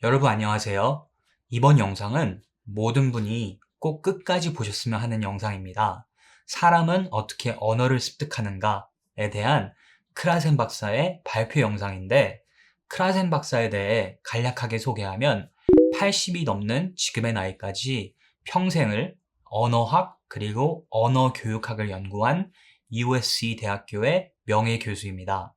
여러분 안녕하세요. 이번 영상은 모든 분이 꼭 끝까지 보셨으면 하는 영상입니다. 사람은 어떻게 언어를 습득하는가에 대한 크라센 박사의 발표 영상인데, 크라센 박사에 대해 간략하게 소개하면 80이 넘는 지금의 나이까지 평생을 언어학 그리고 언어교육학을 연구한 USC 대학교의 명예교수입니다.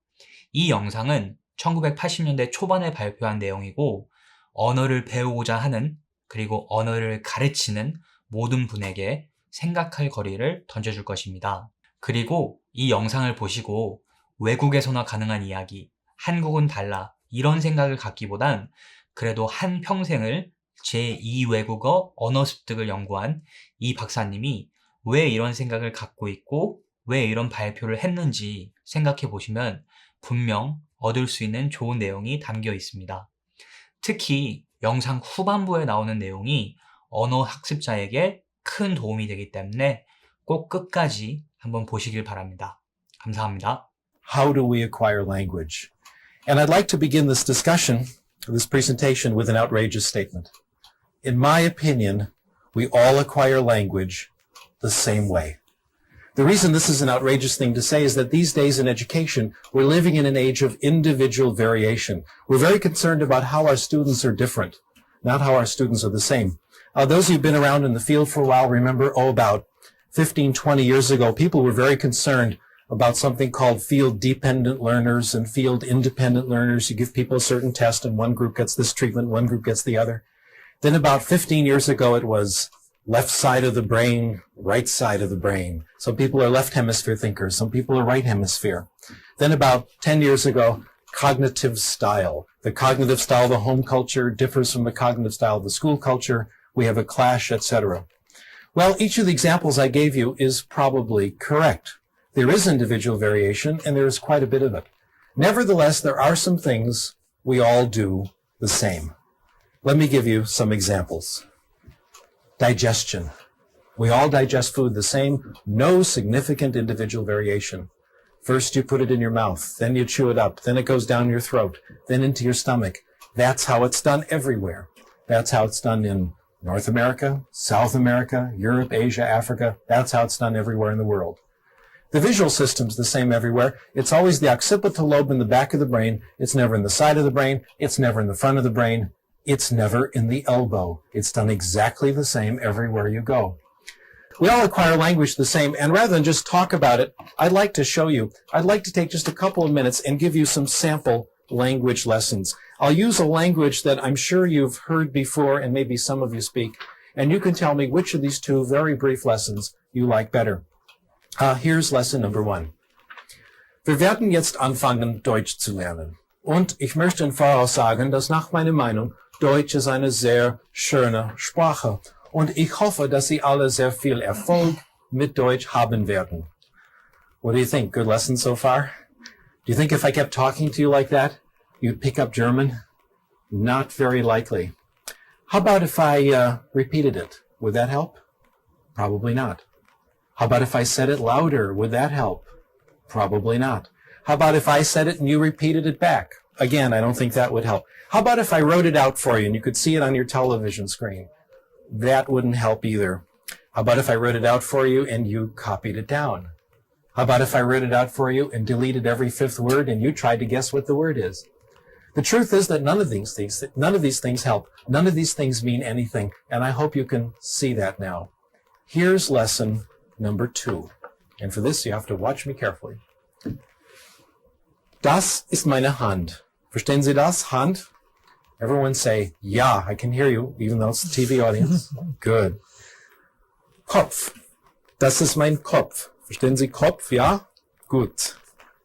이 영상은 1980년대 초반에 발표한 내용이고, 언어를 배우고자 하는 그리고 언어를 가르치는 모든 분에게 생각할 거리를 던져줄 것입니다. 그리고 이 영상을 보시고 외국에서나 가능한 이야기, 한국은 달라 이런 생각을 갖기보단 그래도 한평생을 제2외국어 언어 습득을 연구한 이 박사님이 왜 이런 생각을 갖고 있고 왜 이런 발표를 했는지 생각해 보시면 분명 얻을 수 있는 좋은 내용이 담겨 있습니다. 특히 영상 후반부에 나오는 내용이 언어 학습자에게 큰 도움이 되기 때문에 꼭 끝까지 한번 보시길 바랍니다. 감사합니다. How do we acquire language? And I'd like to begin this discussion, this presentation, with an outrageous statement. In my opinion, we all acquire language the same way. The reason this is an outrageous thing to say is that these days in education, we're living in an age of individual variation. We're very concerned about how our students are different, not how our students are the same. Those of you who've been around in the field for a while remember, about 15, 20 years ago, people were very concerned about something called field-dependent learners and field-independent learners. You give people a certain test and one group gets this treatment, one group gets the other. Then about 15 years ago, it was left side of the brain, right side of the brain. Some people are left hemisphere thinkers. Some people are right hemisphere. Then about 10 years ago, cognitive style. The cognitive style of the home culture differs from the cognitive style of the school culture. We have a clash, etc. Well, each of the examples I gave you is probably correct. There is individual variation, and there is quite a bit of it. Nevertheless, there are some things we all do the same. Let me give you some examples. Digestion. We all digest food the same, no significant individual variation. First you put it in your mouth, then you chew it up, then it goes down your throat, then into your stomach. That's how it's done everywhere. That's how it's done in North America, South America, Europe, Asia, Africa. That's how it's done everywhere in the world. The visual system's the same everywhere. It's always the occipital lobe in the back of the brain. It's never in the side of the brain. It's never in the front of the brain. It's never in the elbow. It's done exactly the same everywhere you go. We all acquire language the same, and rather than just talk about it, I'd like to show you. I'd like to take just a couple of minutes and give you some sample language lessons. I'll use a language that I'm sure you've heard before and maybe some of you speak, and you can tell me which of these two very brief lessons you like better. Here's lesson number 1. Wir werden jetzt anfangen, Deutsch zu lernen. Und ich möchte im Voraus sagen, dass nach meiner Meinung Deutsch ist eine sehr schöne Sprache. Und ich hoffe, dass Sie alle sehr viel Erfolg mit Deutsch haben werden. What do you think? Good lesson so far? Do you think if I kept talking to you like that, you'd pick up German? Not very likely. How about if I repeated it? Would that help? Probably not. How about if I said it louder? Would that help? Probably not. How about if I said it and you repeated it back? Again, I don't think that would help. How about if I wrote it out for you and you could see it on your television screen? That wouldn't help either. How about if I wrote it out for you and you copied it down? How about if I wrote it out for you and deleted every fifth word and you tried to guess what the word is? The truth is that none of these things help. None of these things mean anything, and I hope you can see that now. Here's lesson number 2. And for this, you have to watch me carefully. Das ist meine Hand. Verstehen Sie das? Hand? Everyone say, ja, I can hear you, even though it's a TV audience. Good. Kopf. Das ist mein Kopf. Verstehen Sie Kopf? Ja? Gut.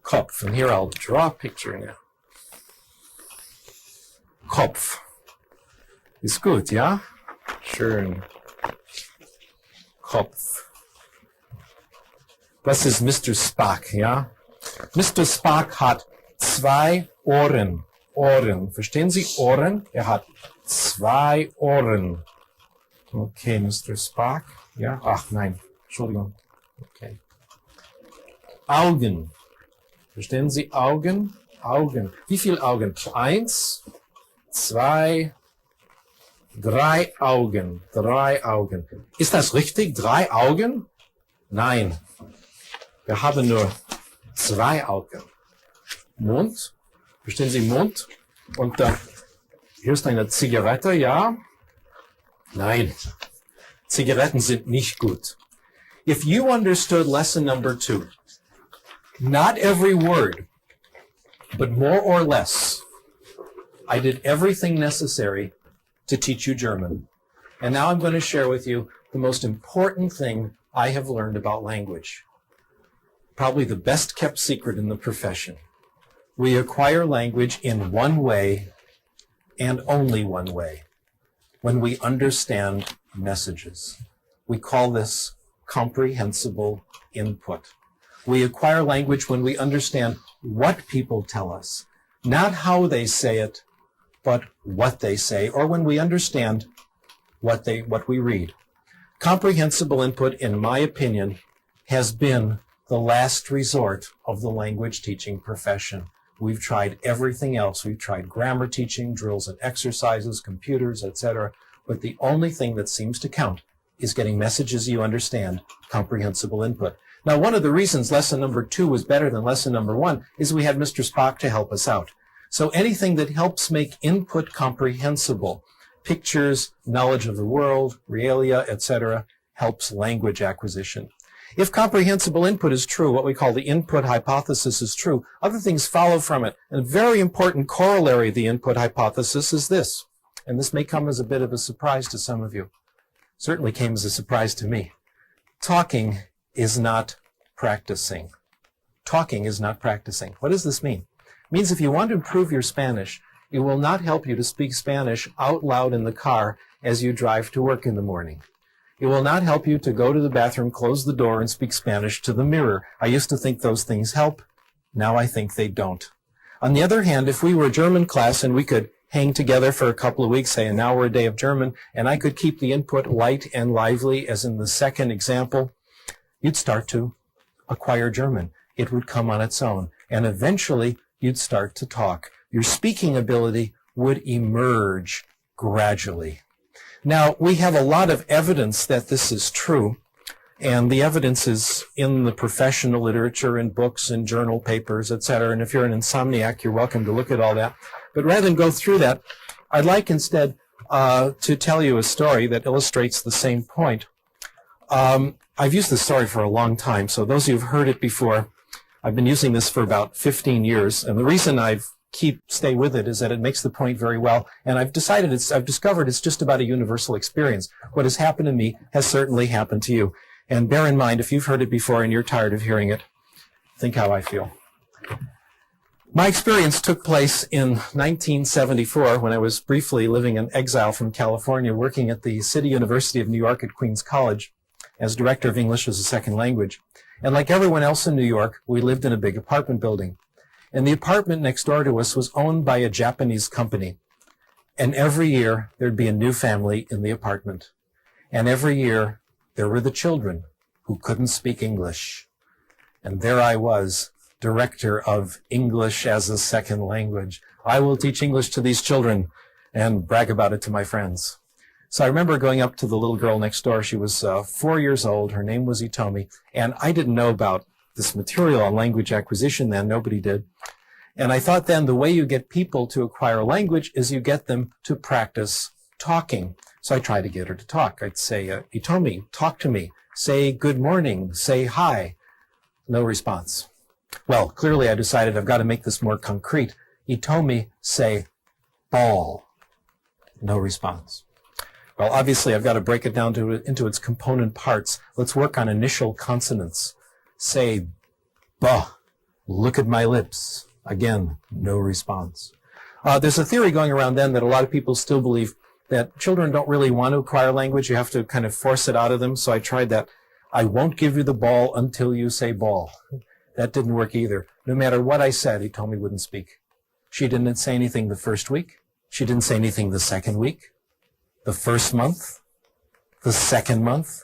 Kopf. And here I'll draw a picture now. Kopf. Ist gut, ja? Schön. Kopf. Das ist Mr. Spock, ja? Mr. Spock hat 2 Ohren. Ohren. Verstehen Sie Ohren? Er hat 2 Ohren. Okay, Mr. Spock. Ja? Ach, nein. Entschuldigung. Okay. Augen. Verstehen Sie Augen? Augen. Wie viele Augen? 1, 2, Drei Augen. Drei Augen. Ist das richtig? 3 Augen? Nein. Wir haben nur 2 Augen. Mond. Verstehen Sie Mond? Und hier ist eine Zigarette, ja? Nein. Zigaretten sind nicht gut. If you understood lesson number 2, not every word, but more or less, I did everything necessary to teach you German. And now I'm going to share with you the most important thing I have learned about language. Probably the best kept secret in the profession. We acquire language in one way and only one way, when we understand messages. We call this comprehensible input. We acquire language when we understand what people tell us, not how they say it, but what they say, or when we understand what we read. Comprehensible input, in my opinion, has been the last resort of the language teaching profession. We've tried everything else. We've tried grammar teaching, drills and exercises, computers, etc. But the only thing that seems to count is getting messages you understand, comprehensible input. Now, one of the reasons lesson number 2 was better than lesson number 1 is we had Mr. Spock to help us out. So anything that helps make input comprehensible, pictures, knowledge of the world, realia, etc., helps language acquisition. If comprehensible input is true, what we call the input hypothesis is true, other things follow from it. And a very important corollary of the input hypothesis is this, and this may come as a bit of a surprise to some of you. Certainly came as a surprise to me. Talking is not practicing. Talking is not practicing. What does this mean? It means if you want to improve your Spanish, it will not help you to speak Spanish out loud in the car as you drive to work in the morning. It will not help you to go to the bathroom, close the door, and speak Spanish to the mirror. I used to think those things help. Now I think they don't. On the other hand, if we were a German class and we could hang together for a couple of weeks, say an hour a day of German, and I could keep the input light and lively, as in the second example, you'd start to acquire German. It would come on its own. And eventually, you'd start to talk. Your speaking ability would emerge gradually. Now, we have a lot of evidence that this is true, and the evidence is in the professional literature, in books, in journal papers, etc. And if you're an insomniac, you're welcome to look at all that. But rather than go through that, I'd like instead to tell you a story that illustrates the same point. I've used this story for a long time, so those of you who've heard it before, I've been using this for about 15 years, and the reason stay with it is that it makes the point very well, and I've discovered it's just about a universal experience. What has happened to me has certainly happened to you. And bear in mind, if you've heard it before and you're tired of hearing it, think how I feel. My experience took place in 1974 when I was briefly living in exile from California, working at the City University of New York at Queens College as director of English as a second language. And like everyone else in New York, we lived in a big apartment building. And the apartment next door to us was owned by a Japanese company. And every year, there'd be a new family in the apartment. And every year, there were the children who couldn't speak English. And there I was, director of English as a second language. I will teach English to these children and brag about it to my friends. So I remember going up to the little girl next door. She was 4 years old. Her name was Itomi. And I didn't know about this material on language acquisition then. Nobody did. And I thought then the way you get people to acquire language is you get them to practice talking. So I tried to get her to talk. I'd say, Itomi, talk to me. Say good morning. Say hi. No response. Well, clearly I decided I've got to make this more concrete. Itomi, say ball. No response. Well, obviously I've got to break it down into its component parts. Let's work on initial consonants. Say ba. Look at my lips. Again, no response. There's a theory going around then that a lot of people still believe that children don't really want to acquire language. You have to kind of force it out of them. So I tried that. I won't give you the ball until you say ball. That didn't work either. No matter what I said, Itomi wouldn't speak. She didn't say anything the first week. She didn't say anything the second week, the first month, the second month,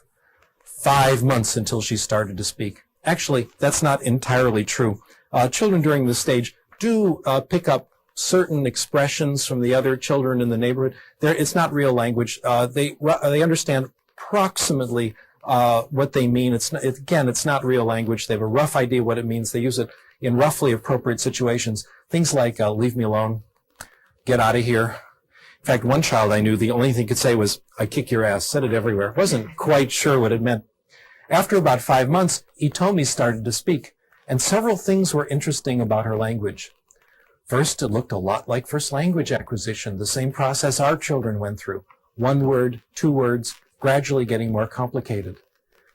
5 months until she started to speak. Actually, that's not entirely true. Children during this stage do pick up certain expressions from the other children in the neighborhood. It's not real language. They understand approximately what they mean. It's not real language. They have a rough idea what it means. They use it in roughly appropriate situations. Things like, leave me alone, get out of here. In fact, one child I knew, the only thing he could say was, I kick your ass, said it everywhere. Wasn't quite sure what it meant. After about 5 months, Itomi started to speak, and several things were interesting about her language. First, it looked a lot like first language acquisition, the same process our children went through. 1 word, 2 words, gradually getting more complicated.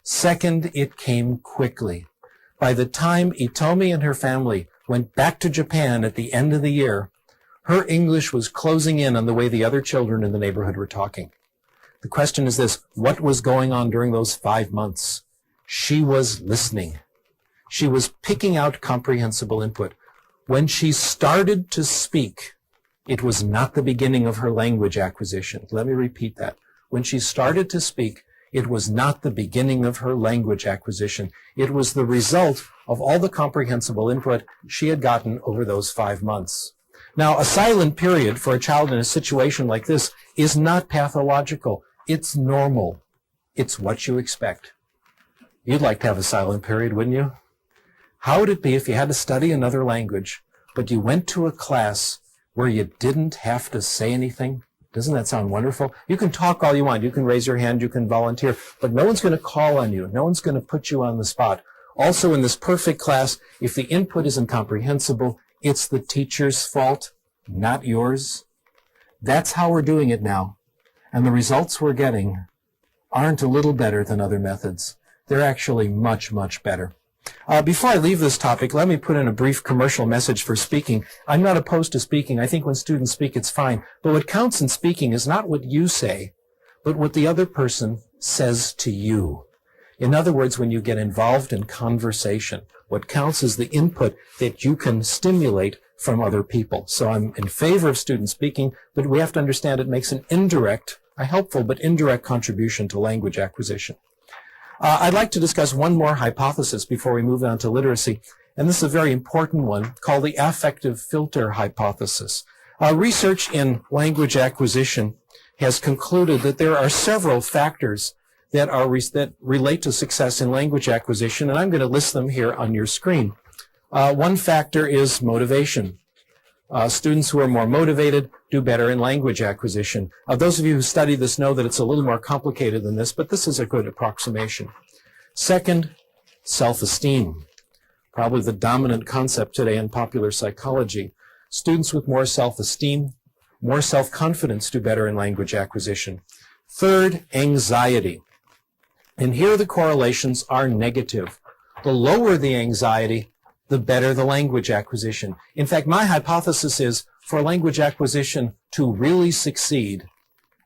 Second, it came quickly. By the time Itomi and her family went back to Japan at the end of the year, her English was closing in on the way the other children in the neighborhood were talking. The question is this: what was going on during those 5 months? She was listening. She was picking out comprehensible input. When she started to speak, it was not the beginning of her language acquisition. Let me repeat that. When she started to speak, it was not the beginning of her language acquisition. It was the result of all the comprehensible input she had gotten over those 5 months. Now, a silent period for a child in a situation like this is not pathological. It's normal. It's what you expect. You'd like to have a silent period, wouldn't you? How would it be if you had to study another language, but you went to a class where you didn't have to say anything? Doesn't that sound wonderful? You can talk all you want. You can raise your hand. You can volunteer. But no one's going to call on you. No one's going to put you on the spot. Also, in this perfect class, if the input isn't comprehensible, it's the teacher's fault, not yours. That's how we're doing it now. And the results we're getting aren't a little better than other methods. They're actually much, much better. Before I leave this topic, let me put in a brief commercial message for speaking. I'm not opposed to speaking. I think when students speak, it's fine. But what counts in speaking is not what you say, but what the other person says to you. In other words, when you get involved in conversation, what counts is the input that you can stimulate from other people. So I'm in favor of student speaking, but we have to understand it makes an indirect, a helpful but indirect contribution to language acquisition. I'd like to discuss one more hypothesis before we move on to literacy, and this is a very important one called the affective filter hypothesis. Research in language acquisition has concluded that there are several factors that relate to success in language acquisition, and I'm going to list them here on your screen. One factor is motivation. Students who are more motivated do better in language acquisition. Those of you who study this know that it's a little more complicated than this, but this is a good approximation. Second, self-esteem. Probably the dominant concept today in popular psychology. Students with more self-esteem, more self-confidence do better in language acquisition. Third, anxiety. And here the correlations are negative. The lower the anxiety, the better the language acquisition. In fact, my hypothesis is for language acquisition to really succeed,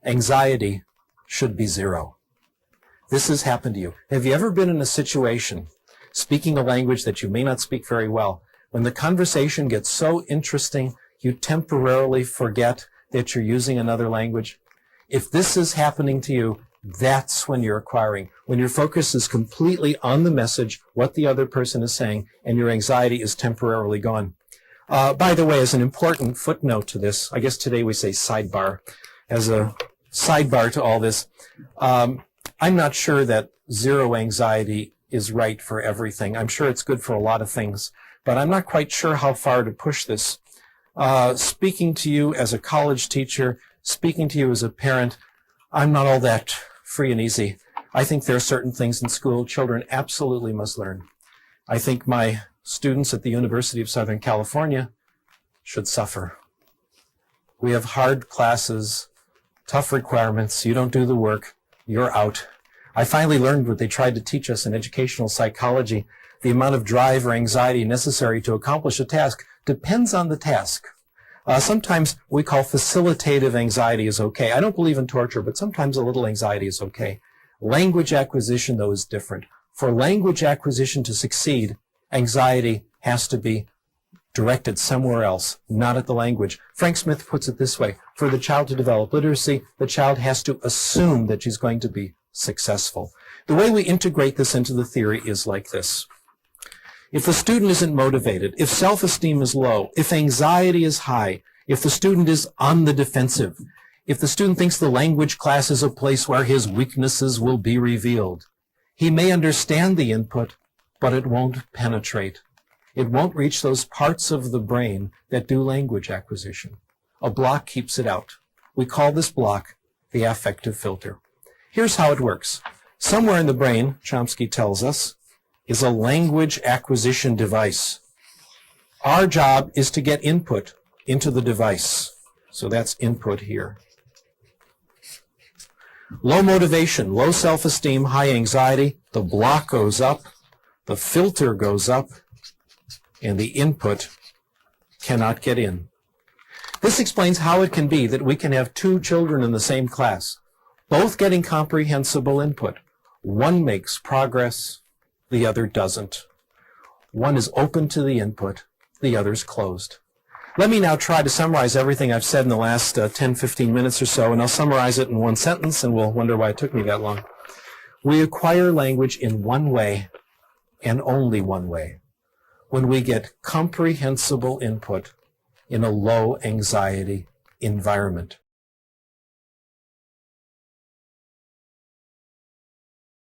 anxiety should be 0. This has happened to you. Have you ever been in a situation, speaking a language that you may not speak very well, when the conversation gets so interesting, you temporarily forget that you're using another language? If this is happening to you, that's when you're acquiring. When your focus is completely on the message, what the other person is saying, and your anxiety is temporarily gone. By the way, as an important footnote to this, I guess today we say sidebar, as a sidebar to all this, I'm not sure that 0 anxiety is right for everything. I'm sure it's good for a lot of things, but I'm not quite sure how far to push this. Speaking to you as a college teacher, speaking to you as a parent, I'm not all that free and easy. I think there are certain things in school children absolutely must learn. I think my students at the University of Southern California should suffer. We have hard classes, tough requirements. You don't do the work, you're out. I finally learned what they tried to teach us in educational psychology. The amount of drive or anxiety necessary to accomplish a task depends on the task. Sometimes we call facilitative anxiety is okay. I don't believe in torture, but sometimes a little anxiety is okay. Language acquisition, though, is different. For language acquisition to succeed, anxiety has to be directed somewhere else, not at the language. Frank Smith puts it this way: for the child to develop literacy, the child has to assume that she's going to be successful. The way we integrate this into the theory is like this. If the student isn't motivated, if self-esteem is low, if anxiety is high, if the student is on the defensive, if the student thinks the language class is a place where his weaknesses will be revealed, he may understand the input, but it won't penetrate. It won't reach those parts of the brain that do language acquisition. A block keeps it out. We call this block the affective filter. Here's how it works. Somewhere in the brain, Chomsky tells us, is a language acquisition device. Our job is to get input into the device. So that's input here. Low motivation, low self-esteem, high anxiety, the block goes up, the filter goes up, and the input cannot get in. This explains how it can be that we can have two children in the same class, both getting comprehensible input. One makes progress, the other doesn't. One is open to the input, the other's closed. Let me now try to summarize everything I've said in the last 10-15 minutes or so, and I'll summarize it in one sentence, and we'll wonder why it took me that long. We acquire language in one way, and only one way, when we get comprehensible input in a low anxiety environment.